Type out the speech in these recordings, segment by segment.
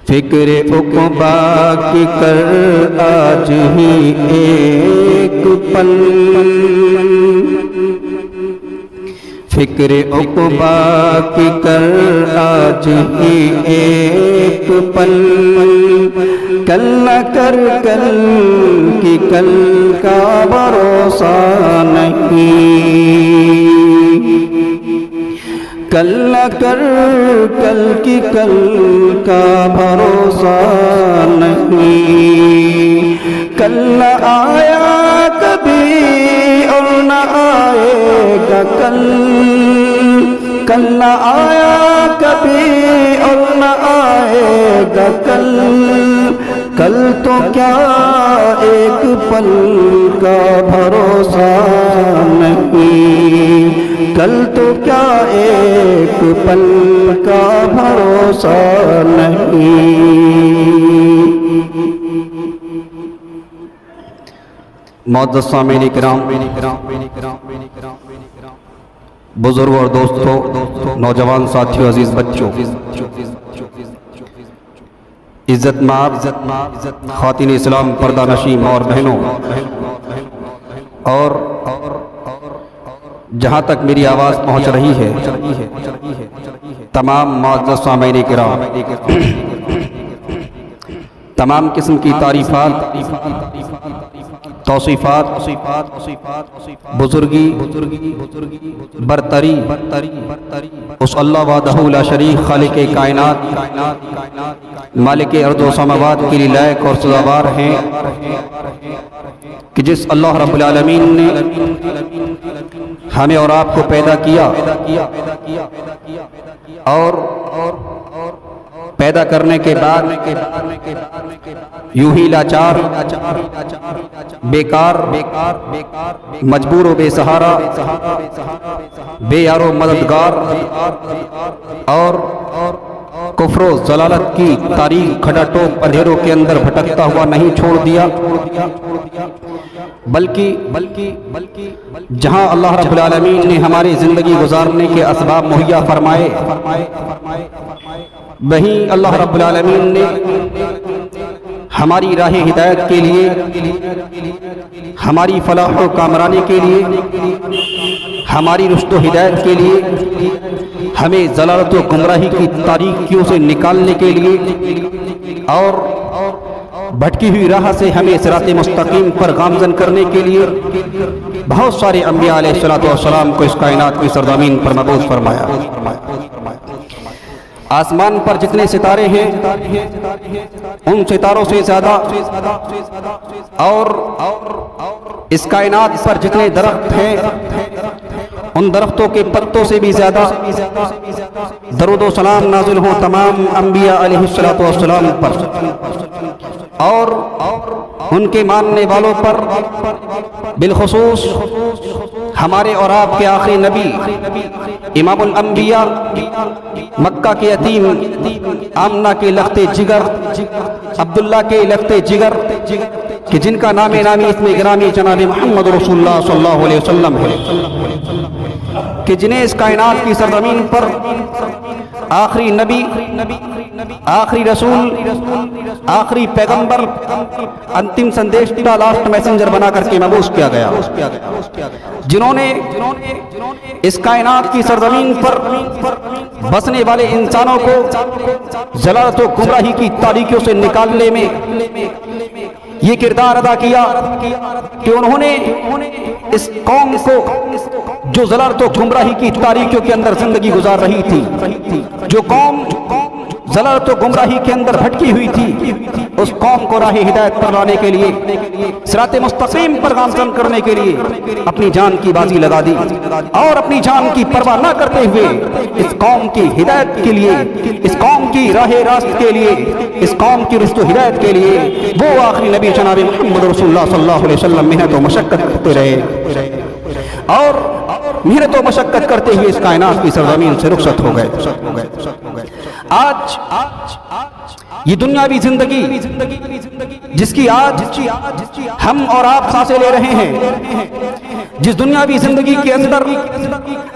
فکر عقبا کی کر آج ہی ایک پل، فکر عقبا کی کر آج ہی ایک پل، کل نہ کر کل کی کل کا بھروسہ نہیں، کل نہ کر کل کی کل کا بھروسہ نہیں، کل نہ آیا کبھی اور نہ آئے گا کل، کل نہ آیا کبھی اور نہ آئے گا کل، کل تو کیا ایک پل کا بھروسہ نہیں، کل تو کیا ایک پل کا بھروسہ نہیں۔ معزز سامعین کرام، بزرگ اور دوستوں، نوجوان ساتھیوں، عزیز بچوں، عزت مآب خواتین اسلام، پردہ نشین اور بہنوں، اور جہاں تک میری آواز پہنچ رہی ہے تمام معزز سامعین کرام، تمام قسم کی تعریفات، توصیفات، بزرگی، برتری اس اللہ وحدہ لا شریک خالق کائنات، مالک ارض و سماوات کے لیے لائق اور سزاوار ہیں کہ جس اللہ رب العالمین نے ہمیں اور آپ کو پیدا کیا اور پیدا کرنے کے بعد یوں ہی لاچار، بیکار، مجبور و بے سہارا، بے یار و مددگار اور کفر و ضلالت کی تاریک کھڈا ٹوپ اندھیروں کے اندر بھٹکتا ہوا نہیں چھوڑ دیا، بلکہ جہاں اللہ رب العالمین نے ہماری زندگی گزارنے کے اسباب مہیا فرمائے، وہیں اللہ رب العالمین نے ہماری راہ ہدایت کے لیے، ہماری فلاح و کامرانی کے لیے، ہماری رشد و ہدایت کے لیے، ہمیں ضلالت و گمراہی کی تاریکیوں سے نکالنے کے لیے اور بھٹکی ہوئی راہ سے ہمیں صراط مستقیم پر گامزن کرنے کے لیے بہت سارے انبیاء علیہ السلام کو اس کائنات کی سرزمین پر مبعوث فرمایا۔ آسمان پر جتنے ستارے ہیں ان ستاروں سے زیادہ اور اس کائنات پر جتنے درخت ہیں ان درختوں کے پتوں سے بھی زیادہ درود و سلام نازل ہوں تمام انبیاء علیہ السلام پر اور ان کے ماننے والوں پر، بالخصوص ہمارے اور آپ کے آخری نبی امام الانبیاء، مکہ کے یتیم، آمنہ کے لخت جگر، عبداللہ کے لخت جگر، کہ جن کا نام نامی اسم گرامی جناب محمد رسول اللہ صلی اللہ علیہ وسلم ہے، کہ جنہیں اس کائنات کی سرزمین پر آخری نبی، آخری رسول، آخری پیغمبر، انتم سندیشتا، لاسٹ میسنجر بنا کر کے مبعوث کیا گیا، جنہوں نے اس کائنات کی سرزمین پر بسنے والے انسانوں کو ضلالت و گمراہی کی تاریکیوں سے نکالنے میں یہ کردار ادا کیا کہ انہوں نے اس قوم کو جو ضلالت و گمراہی کی تاریکیوں کے اندر زندگی گزار رہی تھی، جو قوم ضلالت و گمراہی کے اندر بھٹکی ہوئی تھی، اس قوم کو راہ ہدایت پر لانے کے لیے، صراط مستقیم پر گامزن کرنے کے لیے اپنی جان کی بازی لگا دی اور اپنی جان کی پرواہ نہ کرتے ہوئے اس قوم کی ہدایت کے لیے، اس قوم کی راہ راست کے لیے، اس قوم کی رشد و ہدایت کے لیے وہ آخری نبی جناب محمد رسول اللہ صلی اللہ علیہ وسلم محنت و مشقت کرتے رہے اور محنت و مشقت کرتے ہوئے اس کائنات کی سرزمین سے رخصت ہو گئے۔ آج یہ دنیاوی زندگی جس کی آج ہم اور آپ سانسیں لے رہے ہیں، جس دنیاوی زندگی کے اندر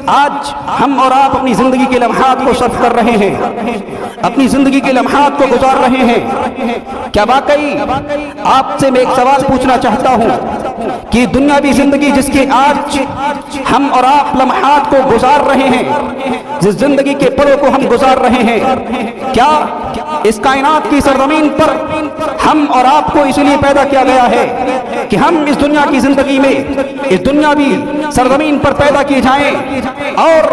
آج ہم اور آپ اپنی زندگی کے لمحات کو صرف کر رہے ہیں، اپنی زندگی کے لمحات کو گزار رہے ہیں، کیا واقعی آپ سے میں ایک سوال پوچھنا چاہتا ہوں کہ دنیاوی زندگی جس کے آج ہم اور آپ لمحات کو گزار رہے ہیں، جس زندگی کے پلوں کو ہم گزار رہے ہیں، کیا اس کائنات کی سرزمین پر ہم اور آپ کو اس لیے پیدا کیا گیا ہے کہ ہم اس دنیا کی زندگی میں اس دنیاوی سرزمین پر پیدا کیے جائیں اور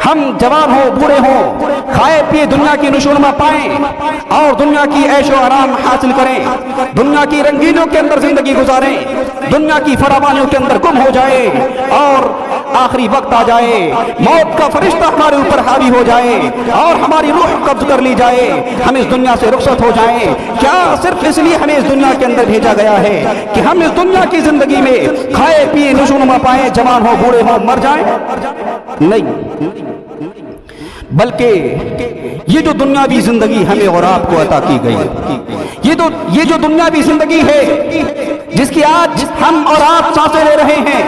ہم جوان ہوں بوڑھے ہوں کھائے پیے دنیا کی نشوونما پائیں اور دنیا کی عیش و آرام حاصل کریں، دنیا کی رنگینیوں کے اندر زندگی گزاریں، دنیا کی فراوانیوں کے اندر گم ہو جائے اور آخری وقت آ جائے، موت کا فرشتہ ہمارے اوپر حاوی ہو جائے اور ہماری روح قبض کر لی جائے، ہم اس دنیا سے رخصت ہو جائیں؟ کیا صرف اس لیے ہمیں اس دنیا کے اندر بھیجا گیا ہے کہ ہم اس دنیا کی زندگی میں کھائے پیے نشوونما پائیں، جوان ہو بوڑھے ہو مر جائیں؟ نہیں، بلکہ یہ جو دنیاوی زندگی ہمیں اور آپ کو عطا کی گئی، یہ جو دنیاوی زندگی ہے جس کی آج ہم اور آپ سانسیں لے رہے ہیں،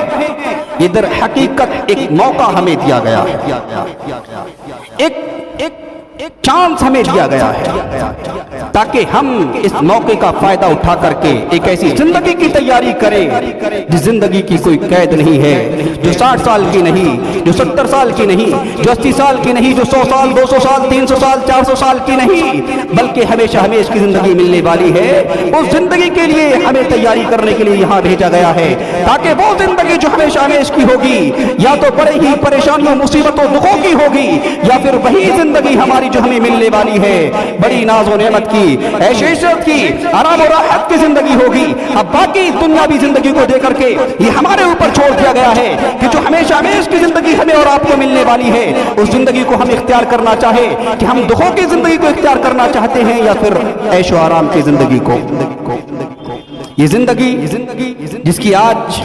یہ در حقیقت ایک موقع ہمیں دیا گیا ہے، ایک چانس ہمیں دیا گیا ہے تاکہ ہم اس موقع کا فائدہ اٹھا کر کے ایک ایسی زندگی کی تیاری کریں جس زندگی کی کوئی قید نہیں ہے، جو 60 سال کی نہیں، جو 70 سال کی نہیں، جو 80 سال کی نہیں، جو 100 سال 200 سال 300 سال 400 سال کی نہیں، بلکہ ہمیشہ ہمیش کی زندگی ملنے والی ہے۔ اس زندگی کے لیے ہمیں تیاری کرنے کے لیے یہاں بھیجا گیا ہے تاکہ وہ زندگی جو ہمیشہ ہمیش کی ہوگی یا تو بڑے ہی پریشانیوں مصیبتوں دکھوں کی ہوگی یا پھر وہی زندگی ہماری جو ہمیں ملنے والی ہے بڑی ناز و نعمت کی، عیش عشرت کی، آرام و راحت کی زندگی ہوگی۔ اب باقی دنیاوی زندگی کو دے کر کے یہ ہمارے اوپر چھوڑ دیا گیا ہے کہ جو ہمیشہ ہمیش کی زندگی ہمیں اور آپ کو ملنے والی ہے اس زندگی کو ہم اختیار کرنا چاہے کہ ہم دکھوں کی زندگی کو اختیار کرنا چاہتے ہیں یا پھر عیش و آرام کی زندگی کو۔ یہ زندگی جس کی آج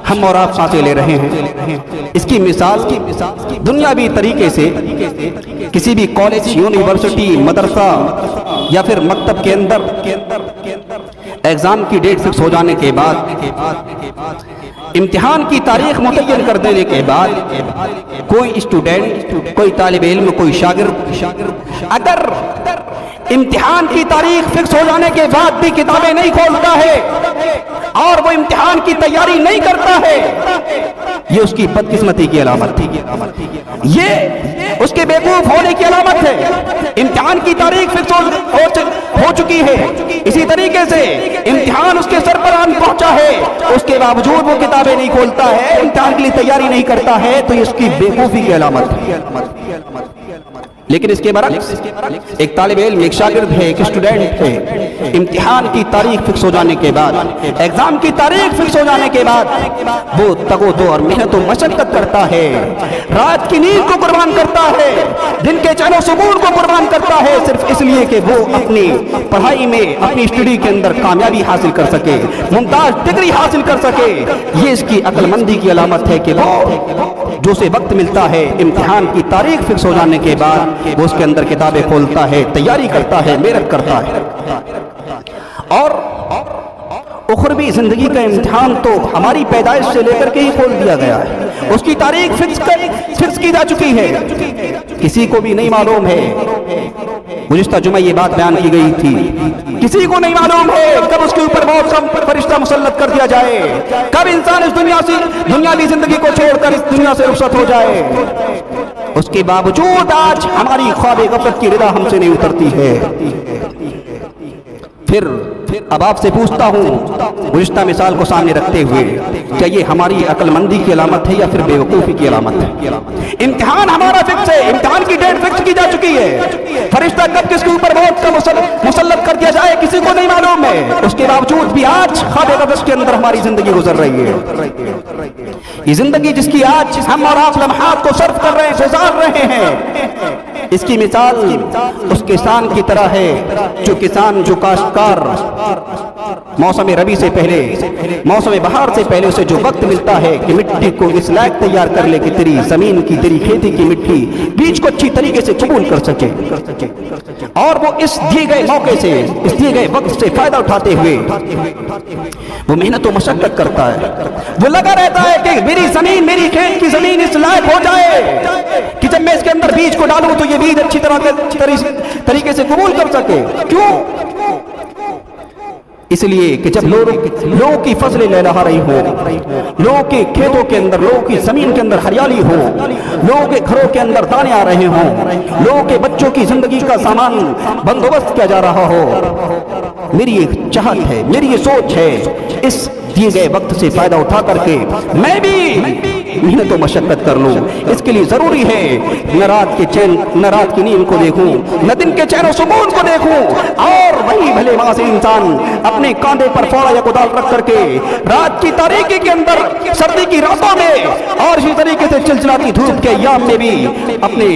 ہم اور آپ سانسیں لے رہے ہیں، اس کی مثال دنیاوی طریقے سے کسی بھی کالج، یونیورسٹی، مدرسہ یا پھر مکتب کے اندر ایگزام کی ڈیٹ فکس ہو جانے کے بعد، امتحان کی تاریخ متعین کر دینے کے بعد کوئی اسٹوڈنٹ، کوئی طالب علم، کوئی شاگرد اگر امتحان کی تاریخ فکس ہو جانے کے بعد بھی کتابیں نہیں کھولتا ہے اور وہ امتحان کی تیاری نہیں کرتا ہے، یہ اس کی بدقسمتی کی علامت تھی، یہ اس کے بیوقوف ہونے کی علامت ہے۔ امتحان کی تاریخ فکس ہو چکی ہے، اسی طریقے سے امتحان اس کے سر پر آن پہنچا ہے، اس کے باوجود وہ کتابیں نہیں کھولتا ہے، امتحان کے لیے تیاری نہیں کرتا ہے، تو یہ اس کی بیوقوفی کی علامت ہے۔ لیکن اس کے برعکس ایک طالب علم، ایک شاگرد ہے، ایک اسٹوڈنٹ ہے، امتحان کی تاریخ فکس ہو جانے کے بعد، ایگزام کی تاریخ فکس ہو جانے کے بعد وہ تگ و دو اور محنت و مشقت کرتا ہے، رات کی نیند کو قربان کرتا ہے، دن کے چین و سکون کو قربان کرتا ہے، صرف اس لیے کہ وہ اپنی پڑھائی میں، اپنی اسٹڈی کے اندر کامیابی حاصل کر سکے، ممتاز ڈگری حاصل کر سکے۔ یہ اس کی عقل مندی کی علامت ہے کہ وہ جو اسے وقت ملتا ہے امتحان کی تاریخ فکس ہو جانے کے بعد وہ اس کے اندر کتابیں کھولتا ہے، تیاری کرتا ہے، محنت کرتا ہے۔ اور اخروی زندگی کا امتحان تو ہماری پیدائش سے لے کر کے ہی کھول دیا گیا ہے، اس کی تاریخ فکس کی جا چکی ہے، کسی کو بھی نہیں معلوم ہے۔ گزشتہ جمعہ یہ بات بیان کی گئی تھی، کسی کو نہیں معلوم ہے کب اس کے اوپر موت کا فرشتہ مسلط کر دیا جائے، کب انسان اس دنیاوی زندگی کو چھوڑ کر اس دنیا سے رخصت ہو جائے۔ اس کے باوجود آج ہماری خواب غفلت کی ردا ہم سے نہیں اترتی ہے۔ پھر اب آپ سے پوچھتا ہوں گزشتہ مثال کو سامنے رکھتے ہوئے، کیا یہ ہماری عقل مندی کی علامت ہے یا پھر بیوقوفی کی علامت ہے؟ امتحان ہمارا فکس ہے، امتحان کی ڈیٹ فکس کی جا چکی ہے، فرشتہ کب کس کے اوپر موت کا مسلط کر دیا جائے کسی کو نہیں معلوم ہے، اس کے باوجود بھی آج خواب غفلت کے اندر ہماری زندگی گزر رہی ہے۔ یہ زندگی جس کی آج ہم اور آپ لمحات کو صرف کر رہے ہیں، گزار رہے ہیں، اس کی مثال اس کسان کی طرح ہے جو کاشتکار موسم ربی سے پہلے موسم بہار سے پہلے اسے جو وقت ملتا ہے کہ مٹی کو اس لائق تیار کر لے کہ تیری زمین کی تیری کھیتی کی مٹی بیج کو اچھی طریقے سے قبول کر سکے، اور وہ اس دیے گئے موقع سے اس دیے گئے وقت سے فائدہ اٹھاتے ہوئے وہ محنت و مشقت کرتا ہے، وہ لگا رہتا ہے کہ میری زمین میری کھیت کی زمین اس لائق ہو جائے کہ جب میں اس کے اندر بیج کو ڈالوں تو یہ بیج اچھی طریقے سے قبول کر سکے۔ کیوں؟ اس لیے کہ جب لوگوں کی فصلیں لہلہا رہی ہو، لوگوں کے کھیتوں کے اندر، لوگوں کی زمین کے اندر ہریالی ہو، لوگوں کے گھروں کے اندر دانے آ رہے ہوں، لوگوں کے بچوں کی زندگی کا سامان بندوبست کیا جا رہا ہو، میری ایک چاہت ہے، میری یہ سوچ ہے اس دیے گئے وقت سے فائدہ اٹھا کر کے میں بھی محنت و مشقت کر لوں۔ اس کے لیے ضروری ہے نہ رات کی نیند کو دیکھوں، نہ دن کے چین و سکون کو دیکھوں، اور وہی بھلے وہاں سے انسان اپنے کاندھے پر فوڑا یا کدال رکھ کر کے رات کی تاریکی کے اندر، سردی کی راتوں میں اور اسی طریقے سے چلچلاتی دھوپ کے ایام میں بھی اپنے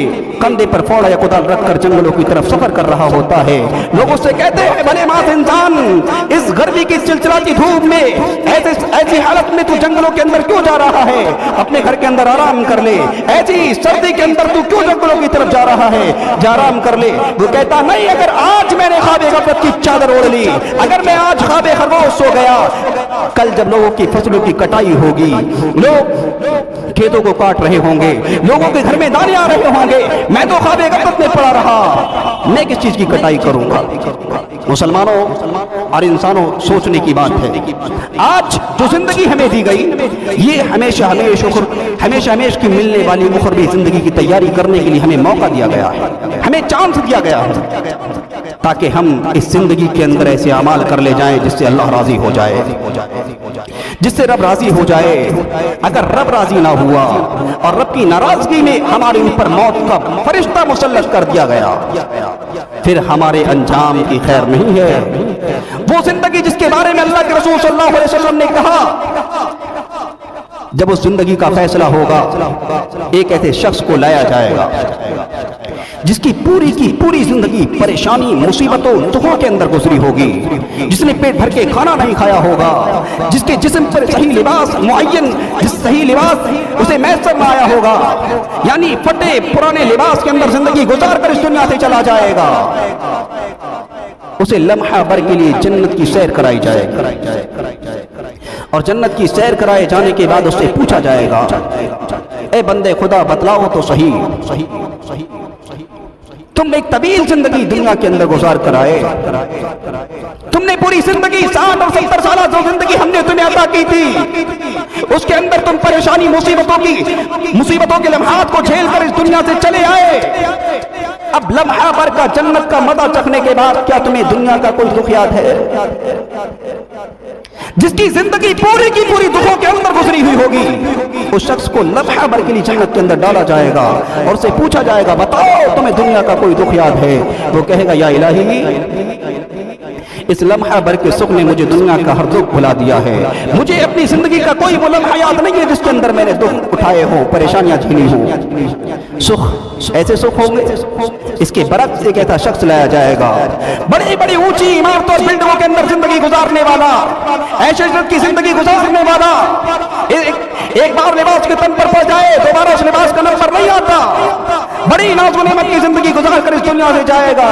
کندھے پر فوڑا یا کدال رکھ کر جنگلوں کی طرف سفر کر رہا ہوتا ہے۔ لوگ اس سے کہتے ہیں بھلے وہاں سے انسان اس گرمی کی چلچلاتی دھوپ میں ایسی حالت میں تو جنگلوں کے اندر کیوں جا رہا ہے؟ اپنے گھر کے اندر آرام کر لے، ایسی سردی کے اندر تو کیوں جنگلوں کی طرف جا رہا ہے؟ جا آرام کر لے۔ وہ کہتا نہیں، اگر آج میں نے خواب غفلت کی چادر اوڑھ لی، اگر میں آج خواب خرگوش سو گیا، کل جب لوگوں کی فصلوں کی کٹائی ہوگی، لوگ کھیتوں کو کاٹ رہے ہوں گے، لوگوں کے گھر میں دانے آ رہے ہوں گے، میں تو خواب غفلت میں پڑا رہا، میں کس چیز کی کٹائی کروں گا؟ مسلمانوں اور انسانوں، سوچنے کی بات ہے۔ آج جو زندگی ہمیں دی گئی، یہ ہمیشہ کی ملنے والی مخربی زندگی کی تیاری کرنے کے لیے ہمیں موقع دیا گیا ہے، ہمیں چانس دیا گیا ہے، تاکہ ہم اس زندگی کے اندر ایسے اعمال کر لے جائیں جس سے اللہ راضی ہو جائے، جس سے رب راضی ہو جائے۔ اگر رب راضی نہ ہوا اور رب کی ناراضگی میں ہمارے اوپر موت کا فرشتہ مسلط کر دیا گیا، پھر ہمارے انجام کی خیر نہیں ہے۔ وہ زندگی جس کے بارے میں اللہ کے رسول صلی اللہ علیہ وسلم نے کہا، جب اس زندگی کا فیصلہ ہوگا، ایک ایسے شخص کو لایا جائے گا جس کی پوری زندگی پریشانی، مصیبتوں، دکھوں کے اندر گزری ہوگی، جس نے پیٹ بھر کے کھانا نہیں کھایا ہوگا، جس کے جسم پر صحیح لباس معین، صحیح لباس اسے میسر نہ آیا ہوگا، یعنی پھٹے پرانے لباس کے اندر زندگی گزار کر اس دنیا سے چلا جائے گا۔ اسے لمحہ بھر کے لیے جنت کی سیر کرائی جائے گی، اور جنت کی سیر کرائے جانے کے بعد اس سے پوچھا جائے گا، اے بندے خدا بتلاؤ تو صحیح، تم ایک طویل زندگی دنیا کے اندر گزار کر آئے، تم نے پوری زندگی 60 اور 70 سالہ جو زندگی ہم نے تمہیں عطا کی تھی، اس کے اندر تم پریشانی، مصیبتوں کے لمحات کو جھیل کر اس دنیا سے چلے آئے۔ اب لمحہ بھر کا جنت کا مزہ چکھنے کے بعد کیا تمہیں دنیا کا کوئی دکھ یاد ہے؟ جس کی زندگی پوری دکھوں کے اندر گزری ہوئی ہوگی، اس شخص کو لمحہ بھر کے لیے جنت کے اندر ڈالا جائے گا اور اسے پوچھا جائے گا، بتاؤ تمہیں دنیا کا کوئی دکھ یاد ہے؟ وہ کہے گا، یا الہی، اس لمحہ بھر کے سکھ نے مجھے دنیا کا ہر دکھ بھلا دیا ہے، مجھے اپنی زندگی کا کوئی وہ لمحہ یاد نہیں ہے جس کے اندر میں نے دکھ اٹھائے ہوں، پریشانیاں جھیلی ہوں۔ سکھ ایسے سکھ ہوں گے؟ اس کے برعکس ایک ایسا شخص لایا جائے گا، بڑی اونچی عمارتوں اور بلڈنگوں کے اندر زندگی گزارنے والا، ایسے کی زندگی گزارنے والا، ایک بار لباس کے تن پر پڑ جائے دوبارہ اس لباس کا نمبر نہیں آتا، بڑی ناز و نعمت کی زندگی گزار کر اس دنیا سے جائے گا،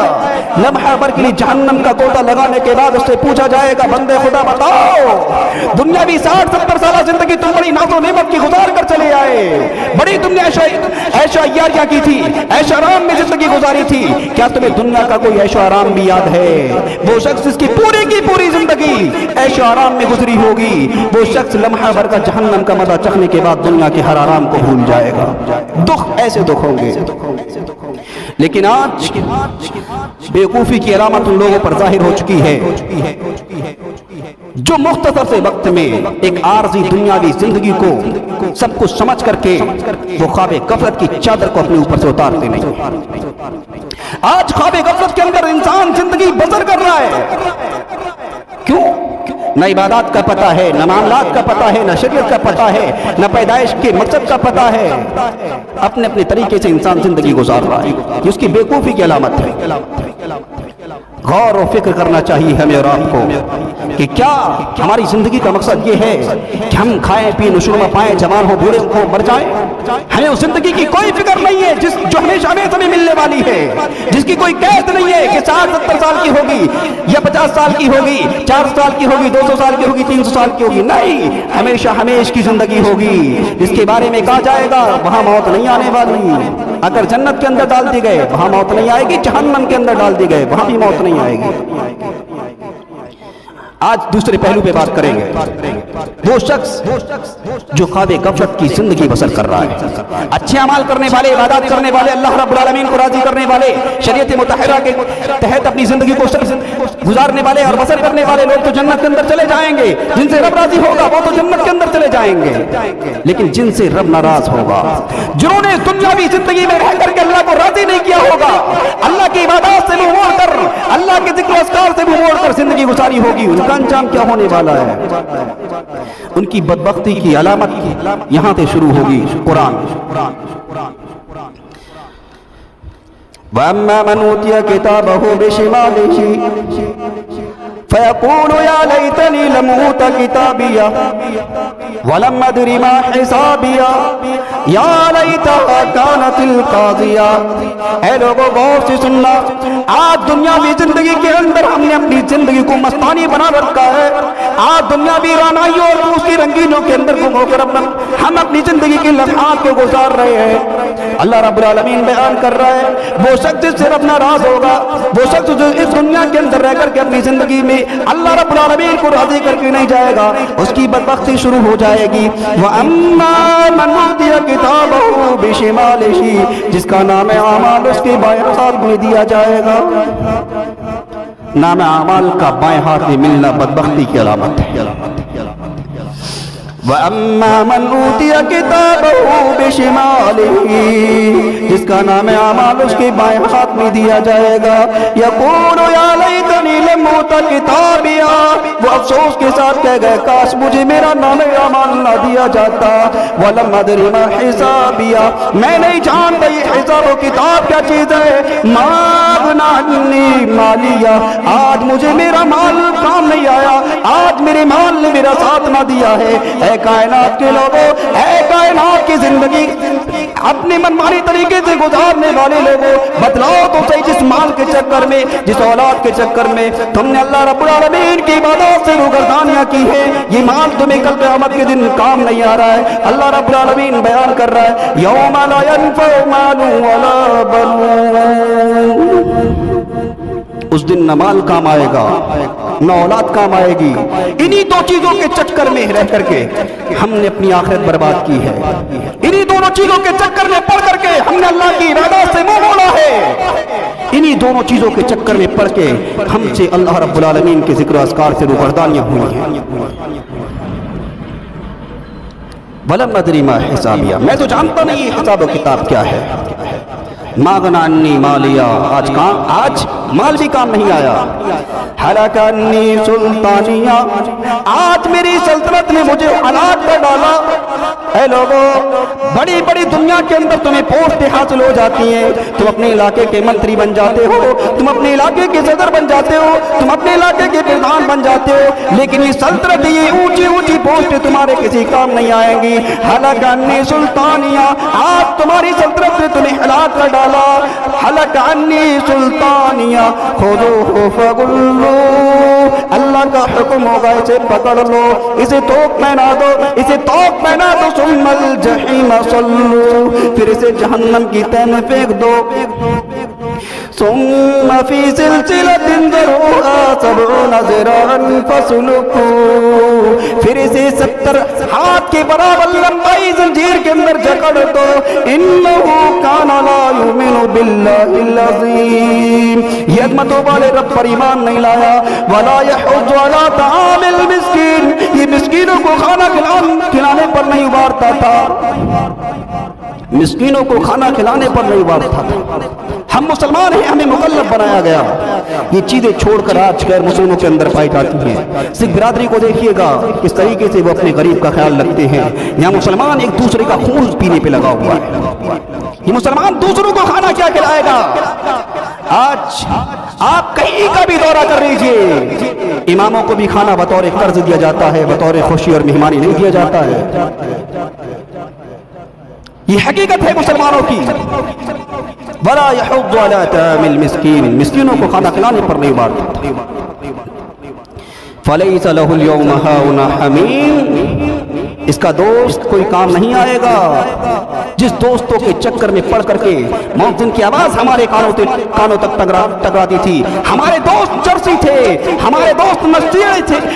لمحہ بھر کے لیے جہنم کا گوتا لگانے کے بعد اس سے پوچھا جائے گا، بندے خدا بتاؤ، دنیاوی 60-70 سالہ زندگی تم بڑی ناز و نعمت کی گزار کر چلے آئے، بڑی تم نے عیش و عیاریاں کی تھی، عیش و آرام میں زندگی گزاری تھی، کیا تمہیں دنیا کا کوئی عیش و آرام بھی یاد ہے؟ وہ شخص جس کی پوری زندگی عیش و آرام میں گزری ہوگی، وہ شخص لمحہ بھر کا جہنم کا مزہ چکھنے کے بعد دنیا کے ہر آرام کو بھول جائے گا۔ دکھ ایسے دکھ ہوں گے، لیکن آج بیوقوفی کی علامت ان لوگوں پر ظاہر ہو چکی ہے جو مختصر سے وقت میں ایک عارضی دنیاوی زندگی کو سب کچھ سمجھ کر کے وہ خواب غفلت کی چادر کو اپنے اوپر سے اتارتے نہیں۔ آج خواب غفلت کے اندر انسان زندگی بسر کر رہا ہے، کیوں؟ نہ عبادات کا پتہ ہے، نہ معاملات کا پتہ ہے، نہ شریعت کا پتہ ہے، نہ پیدائش کے مقصد کا پتہ ہے، اپنے اپنے طریقے سے انسان زندگی گزار رہا ہے، یہ اس کی بیوقوفی کی علامت ہے۔ غور و فکر کرنا چاہیے ہمیں اور آپ کو کہ کیا ہماری زندگی کا مقصد یہ ہے کہ ہم کھائیں پئیں نشو پائیں، جوان ہو بوڑھے ہو مر جائیں؟ ہمیں اس زندگی کی کوئی فکر نہیں ہے جو ہمیشہ ہمیں ملنے والی ہے، جس کی کوئی قید نہیں ہے کہ 60-70 سال کی ہوگی یا 50 سال کی ہوگی، 400 سال کی ہوگی، 200 سال کی ہوگی، 300 سال کی ہوگی۔ نہیں، ہمیشہ ہمیش کی زندگی ہوگی جس کے بارے میں کہا جائے گا وہاں موت نہیں آنے والی۔ اگر جنت کے اندر ڈال دی گئے وہاں موت نہیں آئے گی، جہنم کے اندر ڈال دی گئے وہاں بھی موت نہیں آئے گی۔ آج دوسرے پہلو پہ بات کریں گے، وہ شخص جو خواب کفشت کی زندگی بسر کر رہا ہے، اچھے اعمال کرنے والے، عبادات کرنے والے، اللہ رب العالمین کو راضی کرنے والے، شریعت مطہرہ کے تحت اپنی زندگی کو گزارنے والے اور بسر کرنے والے لوگ تو جنت کے اندر چلے جائیں گے، جن سے رب راضی ہوگا وہ تو جنت کے اندر چلے جائیں گے۔ لیکن جن سے رب ناراض ہوگا، جنہوں نے دنیاوی زندگی میں رہ کر کے اللہ کو راضی نہیں کیا ہوگا، اللہ کی عبادات سے منہ موڑ کر، اللہ کے ذکر و اذکار سے منہ موڑ کر زندگی گزاری ہوگی، ان کا انجام کیا ہونے والا ہے؟ ان کی بدبختی کی علامت یہاں سے شروع ہوگی۔ قرآن وَأَمَّا مَنْ أُوتِيَ كِتَابَهُ بِشِمَالِهِ فَيَقُولُ يَا لَيْتَنِي لَمْ أُوتَ كِتَابِيَهْ وَلَمْ أَدْرِ مَا حِسَابِيَهْ يَا لَيْتَهَا كَانَتِ الْقَاضِيَةَ۔ اے لوگوں غور سے سننا، آج دنیاوی زندگی کے اندر ہم نے اپنی زندگی کو مستانی بنا رکھا ہے، آج دنیاوی رانائیوں اور اس کی رنگینوں کے اندر گم ہو کر ہم اپنی زندگی کے لمحات کو گزار رہے ہیں۔ اللہ رب العالمین بیان کر رہا ہے وہ شخص جس سے رب ناراض ہوگا، وہ شخص جو اس دنیا کے اندر رہ کر کے اپنی زندگی میں اللہ رب العالمین کو راضی کر کے نہیں جائے گا، اس کی بدبختی شروع ہو جائے گی۔ وَأَمَّا مَنْ أُوتِيَ كِتَابَهُ بِشِمَالِهِ، جس کا نام اعمال اس کے بائیں ہاتھ میں دیا جائے گا۔ نام اعمال کا بائیں ہاتھ میں ملنا بدبختی کی علامت ہے۔ وَأَمَّا مَنْ أُوتِيَ كِتَابَهُ بِشِمَالِهِ، جس کا نام اعمال اس کے بائیں ہاتھ میں دیا جائے گا۔ يَقُولُ يَا لَيْتَنِي لَمْ أُوتَ كِتَابِيَهْ، وہ افسوس کے ساتھ کہہ گئے کاش مجھے میرا نام اعمال نہ دیا جاتا۔ وَلَمْ أَدْرِ مَا حِسَابِيَهْ، میں نہیں جانتا یہ حساب و کتاب کیا چیز ہے۔ مَا أَغْنَىٰ عَنِّي مَالِيَهْ، آج مجھے میرا مال کام نہیں آیا، آج میرے مال نے میرا ساتھ نہ دیا ہے۔ اے کائنات کے لوگوں، اے کائنات کی زندگی اپنے منمانی طریقے سے گزارنے والے لوگوں، بتلاؤ تو صحیح، جس مال کے چکر میں، جس اولاد کے چکر میں تم نے اللہ رب العالمین کی عبادات سے روگردانیاں کی ہیں، یہ مال تمہیں کل قیامت کے دن کام نہیں آ رہا ہے۔ اللہ رب العالمین بیان کر رہا ہے یوم لا ينفع مال ولا بنون، اس دن نہ مال کام آئے گا نہ اولاد کام آئے گی۔ انہی دو چیزوں کے چکر میں رہ کر کے ہم نے اپنی آخرت برباد کی ہے، انہی دونوں چیزوں کے چکر میں پڑ کر کے ہم نے اللہ کی عبادات سے منہ موڑا ہے، انہی دونوں چیزوں کے چکر میں پڑ کے ہم سے اللہ رب العالمین کے ذکر و اذکار سے روگردانیاں ہوئی ہیں۔ وَلَمْ أَدْرِ مَا حِسَابِيَهْ، میں تو جانتا نہیں یہ حساب و کتاب کیا ہے۔ مَا أَغْنَىٰ عَنِّي مَالِيَهْ، آج مال بھی کام نہیں آیا۔ ہلاک عنی سلطانیہ، آج میری سلطنت نے مجھے ہلاک کر ڈالا۔ اے لوگوں، بڑی بڑی دنیا کے اندر تمہیں پوسٹیں حاصل ہو جاتی ہیں، تم اپنے علاقے کے منتری بن جاتے ہو، تم اپنے علاقے کے صدر بن جاتے ہو، تم اپنے علاقے کے پردھان بن جاتے ہو، لیکن یہ سلطنت، یہ اونچی اونچی پوسٹیں تمہارے کسی کام نہیں آئیں گی۔ ہلاک عنی سلطانیہ، آج تمہاری سلطنت نے تمہیں ہلاک کر ڈالا۔ ہلاک عنی سلطانیہ خذوہ فغلوہ، اللہ کا حکم ہوگا اسے پکڑ لو، اسے توق پہنا دو، اسے توق پہنا دو، ثم الجحیم صلو، پھر اسے جہنم کی تہ میں پھینک دو۔ ثم فی سلسلۃ ذرعها 70 ذراعا فاسلکوہ، پھر اسے 70 ہاتھ کے برابر لمبائی زنجیر کے اندر جکڑ دو۔ انہ کان لا یؤمن باللہ العظیم، یہ عظمتوں والے رب پر ایمان نہیں لایا۔ ولا یحض علی طعام المسکین، یہ مسکینوں کو کھانا کھلانے پر نہیں ابھارتا تھا۔ مسکینوں کو کھانا کھلانے پر نہیں بانٹتا تھا. ہم مسلمان ہیں, ہمیں مکلف بنایا گیا. یہ چیزیں چھوڑ کر آج غیر مسلموں کے اندر پائی جاتی ہیں. سکھ برادری کو دیکھیے گا کس طریقے سے وہ اپنے غریب کا خیال رکھتے ہیں. یہاں مسلمان ایک دوسرے کا خون پینے پہ لگا ہوا ہے. یہ مسلمان دوسروں کو کھانا کیا کھلائے گا؟ آج آپ کہیں کا بھی دورہ کر لیجئے, اماموں کو بھی کھانا بطور قرض دیا جاتا ہے, بطور خوشی اور مہمانی نہیں دیا جاتا ہے. یہ حقیقت ہے مسلمانوں کی. وَلَا يَحُضُّ عَلَىٰ طَعَامِ الْمِسْكِينِ, مسکینوں کو کھانا کھلانے پر نہیں بانٹتا. فَلَيْسَ لَهُ الْيَوْمَ هَاهُنَا حَمِيمٌ, اس کا دوست کوئی کام نہیں آئے گا. جس دوستوں کے چکر میں پڑ کر کے مؤذن کی آواز ہمارے کانوں تک ٹکراتی تھی. ہمارے دوست چرسی تھے, ہمارے دوست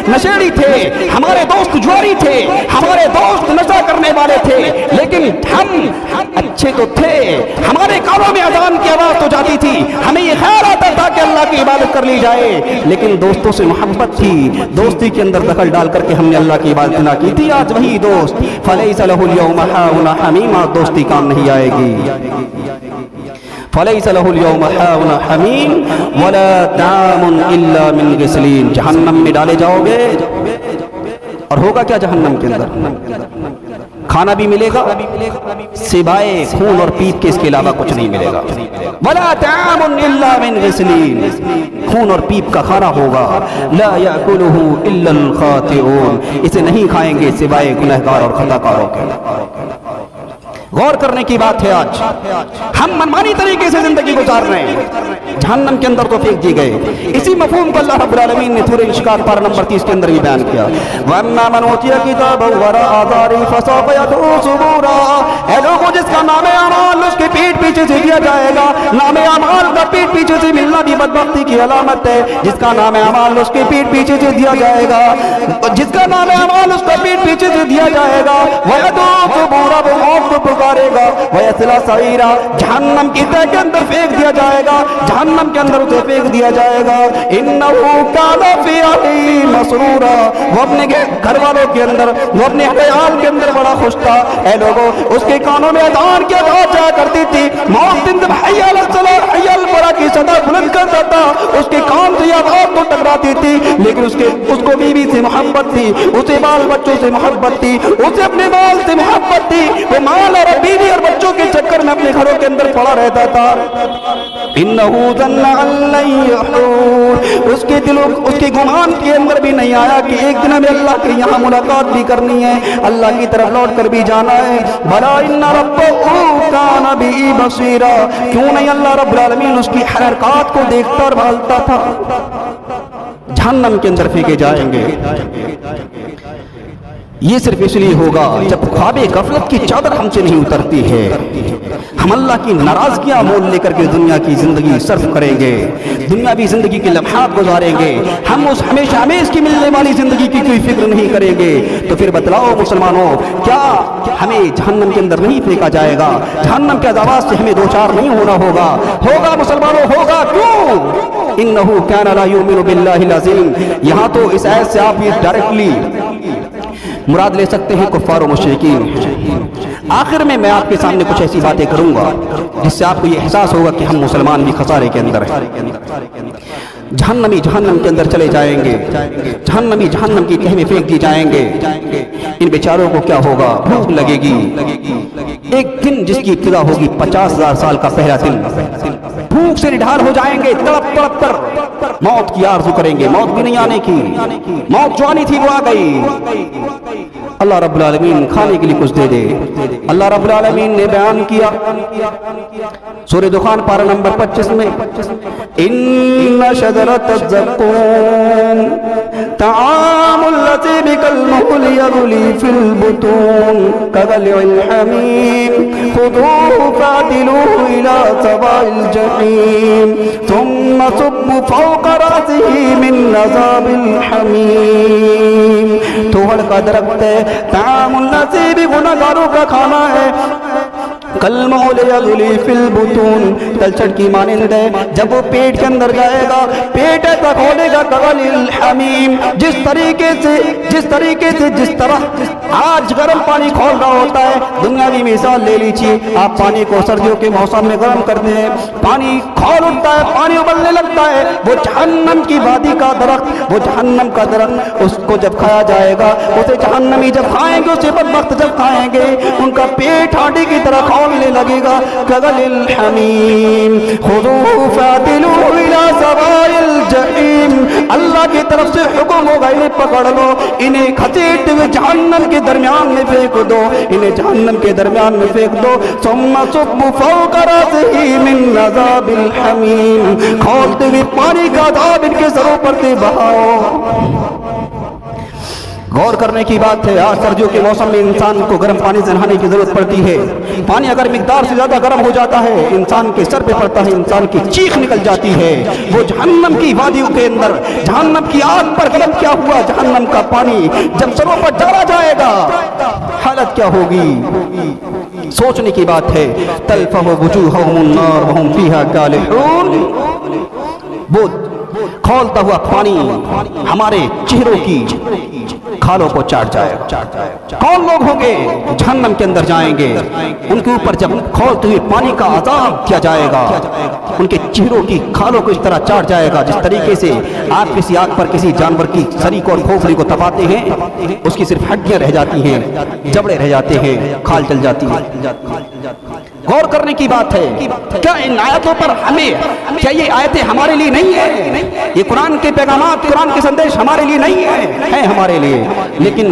نشیڑی تھے, ہمارے دوست جواری تھے, ہمارے دوست نشہ کرنے والے تھے, لیکن ہم اچھے تو تھے. ہمارے کانوں میں اذان کی آواز تو جاتی تھی, ہمیں یہ خیال آتا تھا کہ اللہ کی عبادت کر لی جائے, لیکن دوستوں سے محبت تھی. دوستی کے اندر دخل ڈال کر کے ہم نے اللہ کی عبادت نہ کی تھی. آج وہی دوست فلیس لہ اليوم ہاؤنا حمیم, دوستی کام نہیں آئے گی. فلیس لہ اليوم ہاؤنا حمیم ولا طعام الا من غسلین, جہنم میں ڈالے جاؤ گے اور ہوگا کیا جہنم کے اندر؟ کھانا بھی ملے گا سوائے خون اور پیپ کے, اس کے علاوہ کچھ نہیں ملے گا. ولا طعام الا من غسلین, خون اور پیپ کا کھانا ہوگا. لا یاکلہ الا الخاطئون, اسے نہیں کھائیں گے سوائے گنہگار اور خطا کاروں کے. غور کرنے کی بات ہے. آج ہم منمانی طریقے سے زندگی گزار رہے ہیں. جہنم کے اندر تو پھینک دی گئے. اسی مفہوم کو اللہ رب العالمین نے سورہ انشقاق پارہ نمبر 30 کے اندر یہ بیان کیا. وَأَمَّا مَنْ أُوتِيَ كِتَابَهُ وَرَاءَ ظَهْرِهِ فَسَوْفَ يَدْعُو ثُبُورًا, اے لوگوں جس کا نام اعمال اس کے پیٹ پیچھے سے دیا جائے گا. نام اعمال کا پیٹ پیچھے سے ملنا بھی بدبختی کی علامت ہے. جس کا نام اعمال اس کے پیٹ پیچھے سے دیا جائے گا, جس کا نام اعمال اس کا پیٹ پیچھے سے دیا جائے گا. وَيَدْعُو ثُبُورًا, وہ موت کو پکارے گا. وَيَصْلَىٰ سَعِيرًا, جہنم کی تہہ کے اندر پھینک دیا جائے گا, جہنم کے اندر اسے پھینک دیا جائے گا. إِنَّهُ كَانَ فِي أَهْلِهِ مَسْرُورًا, وہ اپنے گھر والوں کے اندر, وہ اپنے عیال کے اندر بڑا خوش تھا. اے لوگوں, اس کے کانوں میں اذان کی آواز جایا کرتی تھی. مؤذن جب حی علی الصلاۃ حی علی الفلاح کی صدا بلند کرتا تھا, اس کے کان سے یہ آواز تو ٹکراتی تھی, لیکن اس کو بیوی سے محبت تھی, اسے بال بچوں سے محبت تھی, اسے اپنے مال سے محبت تھی. وہ مال اور بیوی اور بچوں کے چکر میں اپنے گھروں کے اندر پڑا رہتا تھا. انہو ظن ان لن یحور, اس کے گمان کے اندر بھی نہیں آیا کہ ایک دن ہمیں اللہ کے یہاں ملاقات بھی کرنی ہے, اللہ کی طرف لوٹ کر بھی جانا ہے. بلا ان ربہ کان بہ بصیرا, کیوں نہیں اللہ رب العالمین اس کی حرکات کو دیکھتا اور بھالتا تھا. جہنم کے اندر پھینکے جائیں گے. یہ صرف اس لیے ہوگا جب خواب غفلت کی چادر ہم سے نہیں اترتی ہے. ہم اللہ کی ناراضگیاں مول لے کر کے دنیا کی زندگی صرف کریں گے, دنیاوی زندگی کے لمحات گزاریں گے. ہم اس ہمیشہ ہمیش کی ملنے والی زندگی کی کوئی فکر نہیں کریں گے. تو پھر بتلاؤ مسلمانوں, کیا ہمیں جہنم کے اندر نہیں پھینکا جائے گا؟ جہنم کے عذابات سے ہمیں دوچار نہیں ہونا ہوگا. ہوگا مسلمانوں, ہوگا. کیوں؟ انہو کان لا یؤمن باللہ العظیم. یہاں تو اس آیت سے آپ یہ ڈائریکٹلی مراد لے سکتے ہیں کفار و مشرکین. آخر میں آپ کے سامنے کچھ ایسی باتیں کروں گا جس سے آپ کو یہ احساس ہوگا کہ ہم مسلمان بھی خسارے کے اندر ہیں. جہنمی جہنم کے اندر چلے جائیں گے, جہنمی جہنم کی تہہ میں پھینک دی جائیں گے. ان بیچاروں کو کیا ہوگا؟ بھوک لگے گی. ایک دن جس کی ابتدا ہوگی 50,000 سال کا پہلا دن, بھوک سے نڈھال ہو جائیں گے, تڑپ تڑپ کر موت کی آرزو کریں گے. موت بھی نہیں آنے کی, موت جو آنی تھی وہ آ گئی. اللہ رب العالمین کھانے کے لیے کچھ دے دے. اللہ رب العالمین نے بیان کیا سورہ دخان پارہ نمبر 25 میں, ان شجرۃ الزقوم طعام الذین کالمہل یغلی فی البطون کغلی الحمیم خذوه فاعدلوه الى سواء الجحیم ثم صبوا فوق رأسه من عذاب الحمیم. توڑ کا درخت ہے, طعام الذین, گنہگاروں کا کھانا ہے. کالمہل یغلی فی البطون، تلچھٹ کی مانند ہے جب وہ پیٹ کے اندر جائے گا، پیٹ ایسا کھولے گا کغلی الحمیم، جس طریقے سے جس طرح آج گرم پانی کھول رہا ہوتا ہے۔ دنیاوی مثال لے لیجیے، آپ پانی کو سردیوں کے موسم میں گرم کرتے ہیں، پانی کھول اٹھتا ہے، پانی ابلنے لگتا ہے۔ وہ جہنم کی وادی کا درخت، وہ جہنم کا درخت، اس کو جب کھایا جائے گا، اسے جہنمی جب کھائیں گے، اسے بدبخت جب کھائیں گے، ان کا پیٹ ہانڈی کی طرح کھولنے لگے گا۔ کغلی الحمیم خذوہ فاعتلوہ الی سواء الجحیم، اللہ کی طرف سے حکم ہوگا انہیں پکڑ لو، انہیں گھسیٹتے ہوئے جہنم کے درمیان میں پھینک دو، انہیں جہنم کے درمیان میں پھینک دو۔ ثم صب فوق رأسہ من عذاب الحمیم، کھولتے ہوئے پانی کا عذاب ان کے سروں پر سے بہاؤ۔ غور کرنے کی بات ہے، آج سردیوں کے موسم میں انسان کو گرم پانی سے نہانے کی ضرورت پڑتی ہے۔ پانی اگر مقدار سے زیادہ گرم ہو جاتا ہے، انسان کے سر پہ پڑتا ہے، انسان کی چیخ نکل جاتی ہے۔ وہ جہنم کی وادیوں کے اندر جہنم کی آگ پر گرم کیا ہوا جہنم کا پانی جب سروں پر ڈالا جائے گا، حالت کیا ہوگی؟ سوچنے کی بات ہے۔ تلفح وجوہہم النار وہم فیہا کالحون، وہ کھولتا ہوا پانی ہمارے چہروں کی کھالوں کو چاٹ جائے گا۔ کون لوگ ہوں گے جہنم کے اندر جائیں گے؟ ان کے اوپر جب کھولتے ہوئے پانی کا عذاب کیا جائے گا، ان کے چہروں کی کھالوں کو اس طرح چاٹ جائے گا جس طریقے سے آپ کسی آگ پر کسی جانور کی سری کو اور کھوپڑی کو تپاتے ہیں، اس کی صرف ہڈیاں رہ جاتی ہیں، جبڑے رہ جاتے ہیں، کھال جل جاتی ہے۔ غور کرنے کی بات ہے، کیا ان آیتوں پر کیا یہ آیتیں ہمارے لیے نہیں ہیں؟ یہ قرآن کے پیغامات، قرآن کے سندیش ہمارے لیے نہیں ہیں ہمارے لیے، لیکن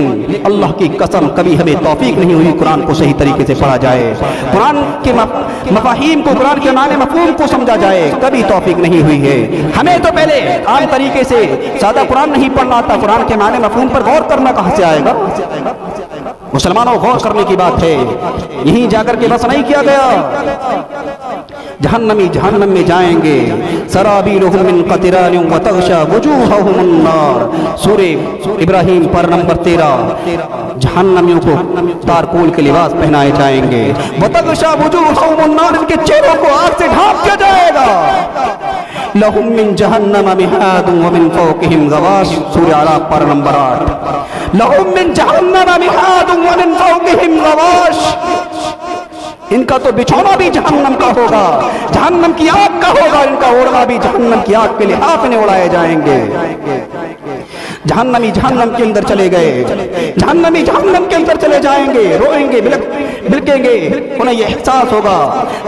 اللہ کی قسم کبھی ہمیں توفیق نہیں ہوئی قرآن کو صحیح طریقے سے پڑھا جائے، قرآن کے مفاہیم کو، قرآن کے معنی مفہوم کو سمجھا جائے، کبھی توفیق نہیں ہوئی ہے۔ ہمیں تو پہلے عام طریقے سے سادہ قرآن نہیں پڑھنا آتا، قرآن کے معنی مفہوم پر غور کرنا کہاں سے آئے گا؟ مسلمانوں غور کرنے کی بات ہے، یہیں جا کر کے بس نہیں کیا گیا۔ جہنمی جہنم میں جائیں گے، سرابیلہم من قطران وتغشی وجوہہم النار، سورہ ابراہیم پر نمبر 13۔ جہنمیوں کو تارکول کے لباس پہنائے جائیں گے، وتغشی وجوہہم النار، ان کے چہروں کو آگ سے ڈھانپ کیا جائے گا۔ لہم من جہنم مہاد ومن فوقہم غواش، سورہ اعراف پر نمبر 8۔ لہم من جہنم مہاد ومن فوقہم غواش، ان کا تو بچھونا بھی جہنم کا ہوگا، جہنم کی آگ کا ہوگا، ان کا اوڑھنا بھی جہنم کی آگ کے لحاف میں اڑائے جائیں گے۔ جہنمی جہنم کے اندر چلے گئے، جہنمی جہنم کے اندر چلے جائیں گے، روئیں گے، بلکیں گے، انہیں یہ احساس ہوگا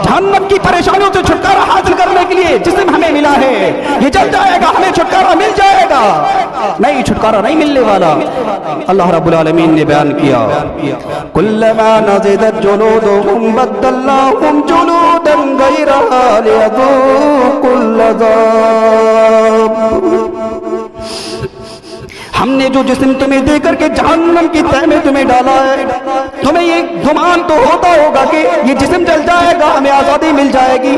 جہنم کی پریشانیوں سے چھٹکارا حاصل کرنے کے لیے جسم ہمیں ملا ہے، یہ جل جائے گا، ہمیں چھٹکارا مل جائے گا۔ نہیں، چھٹکارا نہیں ملنے والا۔ اللہ رب العالمین نے بیان کیا، کلما نضجت جلودہم بدلناہم جلودا غیرہا لیذوقوا العذاب، ہم نے جو جسم تمہیں دے کر کے جہنم کی تہ میں تمہیں ڈالا ہے، تمہیں یہ گمان تو ہوتا ہوگا کہ یہ جسم جل جائے گا، ہمیں آزادی مل جائے گی،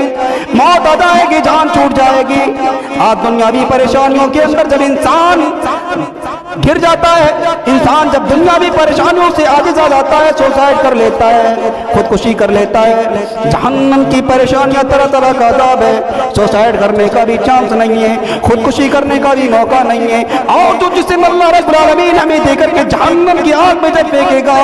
موت آ جائے گی، جان چھوٹ جائے گی۔ آج دنیاوی پریشانیوں کے اندر جب انسان گر جاتا ہے، انسان جب دنیاوی پریشانیوں سے عاجز آ جاتا ہے، سوسائڈ کر لیتا ہے، خودکشی کر لیتا ہے۔ جہنم کی پریشانیاں طرح طرح کا عذاب ہے، سوسائڈ کرنے کا بھی چانس نہیں ہے، خودکشی کرنے کا بھی موقع نہیں ہے۔ اور جو جسم اللہ رب العالمین ہمیں دے کر کے جہنم کی آگ میں جب پھینکے گا،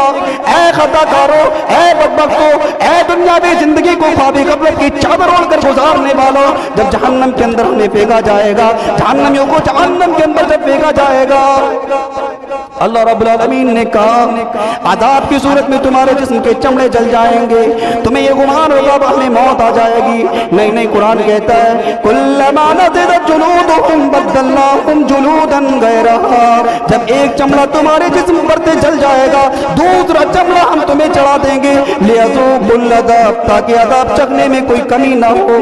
اے خطا کارو، اے بدبختو، اے دنیاوی زندگی کو خواب غفلت کی چادر اوڑھ کر گزارنے والوں، جب جہنم کے اندر ہمیں پھینکا جائے گا، جہنمیوں کو جہنم کے اندر جب پھینکا جائے گا، اللہ رب العالمین نے کہا عذاب کی صورت میں تمہارے جسم کے چمڑے جل جائیں گے، تمہیں یہ گمان ہوگا ہمیں موت آ جائے گی۔ نہیں نہیں، قرآن کہتا ہے کلما نضجت جلودہم بدلناہم جلودا غیرہا، جب ایک چمڑا تمہارے جسم پر سے جل جائے گا، دوسرا چمڑا ہم تمہیں چڑھا دیں گے، لیذوقوا العذاب، تاکہ عذاب چکھنے میں کوئی کمی نہ ہو،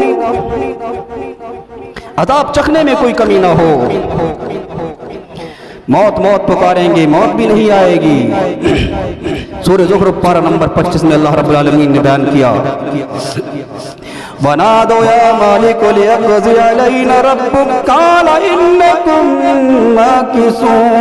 عذاب چکھنے میں کوئی کمی نہ ہو۔ موت موت پکاریں گے، موت بھی نہیں آئے گی۔ سورہ زخرف پارہ نمبر 25 میں اللہ رب العالمین نے بیان کیا، وَنَادَوْا يَا مَالِكُ لِيَقْضِيَ عَلَيْنَا رَبُّكَ قَالَ إِنَّكُمْ مَاكِثُونَ،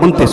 29।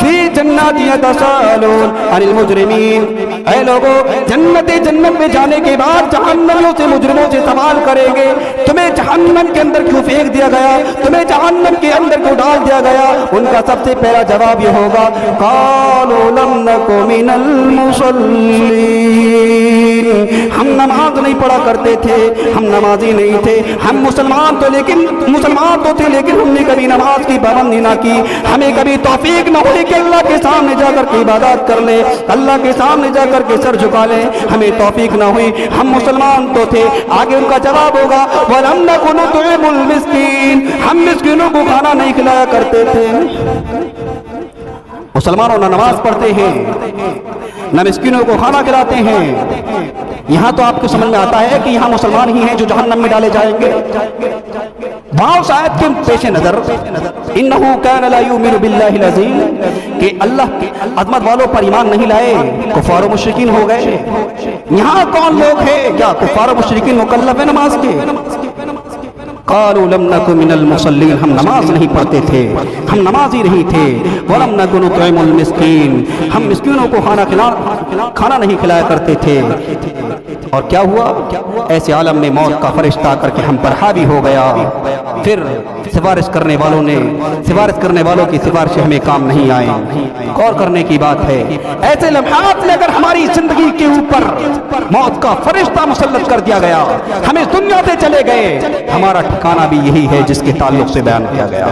فی جنات یتساءلون عن المجرمین، اے لوگو جنت میں جانے کے بعد جہنمیوں سے مجرموں سے سوال کریں گے تمہیں جہنم کے اندر کیوں پھینک دیا گیا، تمہیں جہنم کے اندر کیوں ڈال دیا گیا؟ ان کا سب سے پہلا جواب یہ ہوگا قالوا لم نک من المصلین، ہم نماز نہیں پڑھا کرتے تھے، ہم نمازی نہیں تھے، ہم مسلمان تو تھے لیکن ہم نے کبھی نماز کی پابندی نہ کی، ہمیں کبھی توفیق نہ ہوئی کہ اللہ کے سامنے جا کر کے عبادات کر لے، اللہ کے سامنے جا کر کے سر جھکا لے، ہمیں توفیق نہ ہوئی، ہم مسلمان تو تھے۔ آگے ان کا جواب ہوگا وَلَمْ نَكُ نُطْعِمُ الْمِسْكِينَ، ہم مسکینوں کو کھانا نہیں کھلایا کرتے تھے۔ مسلمانوں نہ نماز پڑھتے ہیں نہ مسکینوں کو کھانا کھلاتے ہیں۔ یہاں تو آپ کو سمجھ میں آتا ہے کہ یہاں مسلمان ہی ہیں جو جہنم میں ڈالے جائیں گے۔ بعض آیت کے پیش نظر انہو کان لا یؤمن باللہ العظیم کہ اللہ کی عظمت والوں پر ایمان نہیں لائے، کفار و مشرکین ہو گئے۔ یہاں کون لوگ ہیں؟ کیا کفار و مشرکین مکلف ہیں نماز کے؟ قالوا لم نک من المصلین، ہم نماز نہیں پڑھتے تھے، ہم نمازی نہیں تھے۔ ولم نک نطعم المسکین، ہم مسکینوں کو کھانا نہیں کھلایا کرتے تھے۔ اور کیا ہوا؟ ایسے عالم میں موت کا فرشتہ آ کر کے ہم پر حاوی ہو گیا۔ پھر سفارش کرنے والوں کی سفارشیں ہمیں کام نہیں آئیں۔ غور کرنے کی بات ہے، ایسے لمحات میں اگر ہماری زندگی کے اوپر موت کا فرشتہ مسلط کر دیا گیا، ہم اس دنیا سے چلے گئے، ہمارا ٹھکانہ بھی یہی ہے جس کے تعلق سے بیان کیا گیا۔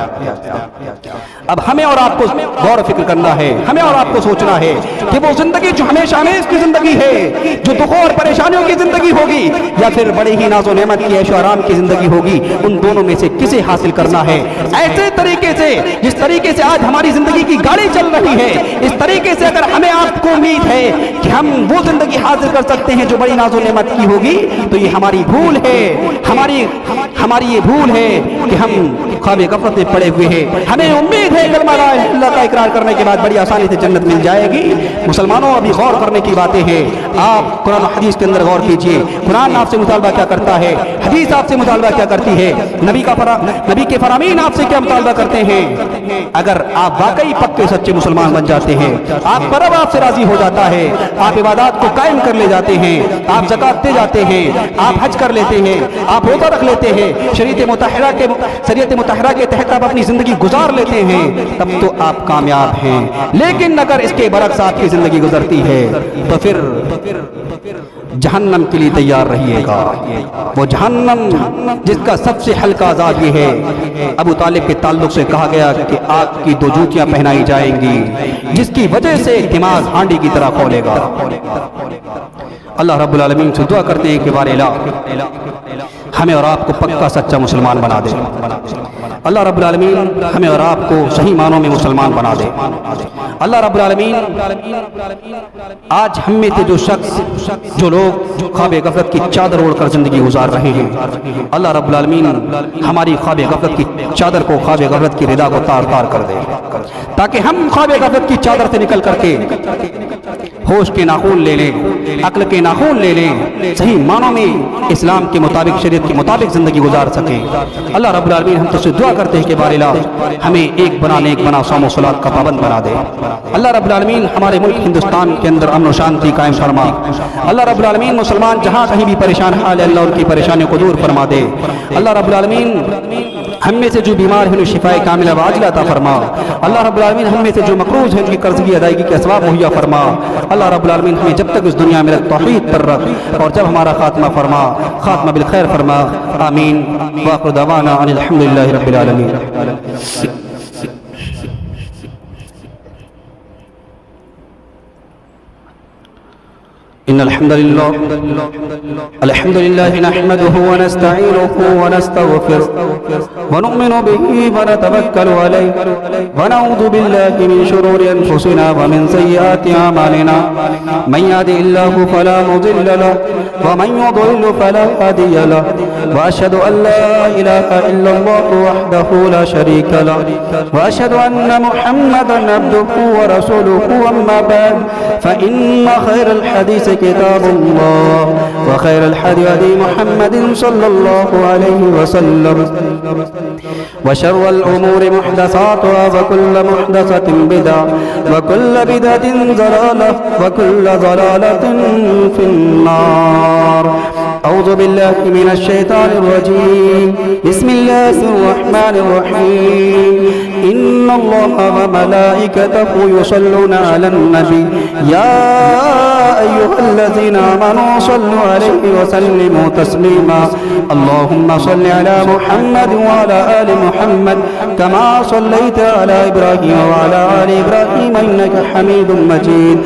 اب ہمیں اور آپ کو غور و فکر کرنا ہے، ہمیں اور آپ کو سوچنا ہے کہ وہ زندگی جو ہمیشہ ہمیش کی زندگی ہے، جو دکھوں اور پریشانیوں کی زندگی ہوگی، یا پھر بڑے ہی ناز و نعمت کی عیش و آرام کی زندگی ہوگی، ان دونوں میں سے کسے حاصل کرنا ہے؟ ایسے طریقے سے جس طریقے سے آج ہماری زندگی کی گاڑی چل رہی ہے، اس طریقے سے اگر ہمیں آپ کو امید ہے کہ ہم وہ زندگی حاصل کر سکتے ہیں جو بڑی ناز و نعمت کی ہوگی، تو یہ ہماری بھول ہے، ہماری یہ بھول ہے کہ ہم خواب غفلت میں پڑے ہوئے ہیں۔ ہمیں امید ہے کلمہ لا الہ الا اللہ کا اقرار کرنے کے بعد بڑی آسانی سے جنت مل جائے گی۔ مسلمانوں ابھی غور کرنے کی باتیں ہیں، آپ قرآن و حدیث کے اندر غور کیجئے۔ قرآن آپ سے مطالبہ کیا کرتا ہے، حدیث آپ سے مطالبہ کیا کرتی ہے، نبی کے فرامین آپ سے کیا مطالبہ کرتے ہیں؟ اگر آپ واقعی پکے سچے مسلمان بن جاتے ہیں، آپ پر رب آپ سے راضی ہو جاتا ہے، آپ عبادات کو قائم کر لے جاتے ہیں، آپ زکات دے جاتے ہیں، آپ حج کر لیتے ہیں، آپ روزہ رکھ لیتے ہیں، شریعت مطہرہ کے تحت آپ اپنی زندگی گزار لیتے ہیں، تب تو آپ کامیاب ہیں۔ لیکن اگر اس کے برعکس آپ کی زندگی گزرتی ہے تو پھر جہنم کے لیے تیار رہیے گا۔ وہ جہنم جس کا سب سے ہلکا عذاب یہ ہے، ابو طالب کے تعلق سے کہا گیا کہ آگ کی 2 جوتیاں پہنائی جائیں گی جس کی وجہ سے دماغ ہانڈی کی طرح کھولے گا۔ اللہ رب العالمین سے دعا کرتے ہیں کہ بار الہ ہمیں اور آپ کو پکا سچا مسلمان بنا دے۔ اللہ رب العالمین ہمیں اور آپ کو صحیح معنوں میں مسلمان بنا دے۔ اللہ رب العالمین آج ہم میں سے جو لوگ خواب غفلت کی چادر اوڑھ کر زندگی گزار رہے ہیں، اللہ رب العالمین ہماری خواب غفلت کی چادر کو، خواب غفلت کی ردا کو تار تار کر دے، تاکہ ہم خواب غفلت کی چادر سے نکل کر کے ہوش کے ناخون لے لیں، عقل کے ناخون لے لیں، صحیح معنوں میں اسلام کے مطابق، شریعت کے مطابق زندگی گزار سکیں۔ اللہ رب العالمین ہم تو سے دعا کرتے ہیں کہ بار الہ ہمیں ایک بنا صوم و صلات کا پابند بنا دے۔ اللہ رب العالمین ہمارے ملک ہندوستان کے اندر امن و شانتی قائم فرما۔ اللہ رب العالمین مسلمان جہاں کہیں بھی پریشان حال ہے، اللہ ان کی پریشانیوں کو دور فرما دے۔ اللہ رب العالمین ہم میں سے جو بیمار ہیں انہیں شفائے کاملہ و عاجلہ عطا فرما۔ اللہ رب العالمین ہم میں سے جو مقروض ہیں ان کی قرض کی ادائیگی کے اسباب مہیا فرما۔ اللہ رب العالمین ہمیں جب تک اس دنیا میں توحید پر رکھ، اور جب ہمارا خاتمہ فرما، خاتمہ بالخیر فرما۔ آمین۔ وآخر دعوانا ان الحمدللہ رب العالمین۔ إن الحمد لله نحمده ونستعينه ونستغفره ونؤمن به ونتوكل عليه ونعوذ بالله من شرور أنفسنا ومن سيئات أعمالنا من يهده الله فلا مضل له ومن يضلل فلا هادي له وأشهد أن لا إله إلا الله وحده لا شريك له وأشهد أن محمدا عبده ورسوله أما بعد فإن خير الحديث كتاب الله وخير الهدي هدي محمد صلى الله عليه وسلم وشر الأمور محدثاتها وكل محدثة بدعة وكل بدعة ضلالة وكل ضلالة في النار. أعوذ بالله من الشيطان الرجيم. بسم الله الرحمن الرحيم. إن الله وملائكته يصلون على النبي يا أيها الذين آمنوا صلوا عليه وسلموا تسليما. اللهم صل على محمد وعلى آل محمد كما صليت على إبراهيم وعلى آل إبراهيم إنك حميد مجيد.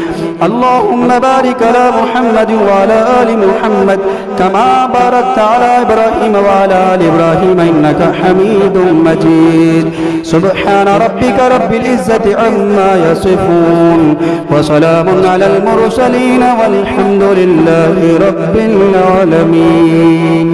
اللهم بارك على محمد وعلى آل محمد كما باركت على إبراهيم وعلى آل إبراهيم إنك حميد مجيد. سبحان ربك رب العزة عما يصفون وسلام على المرسلين والحمد لله رب العالمين.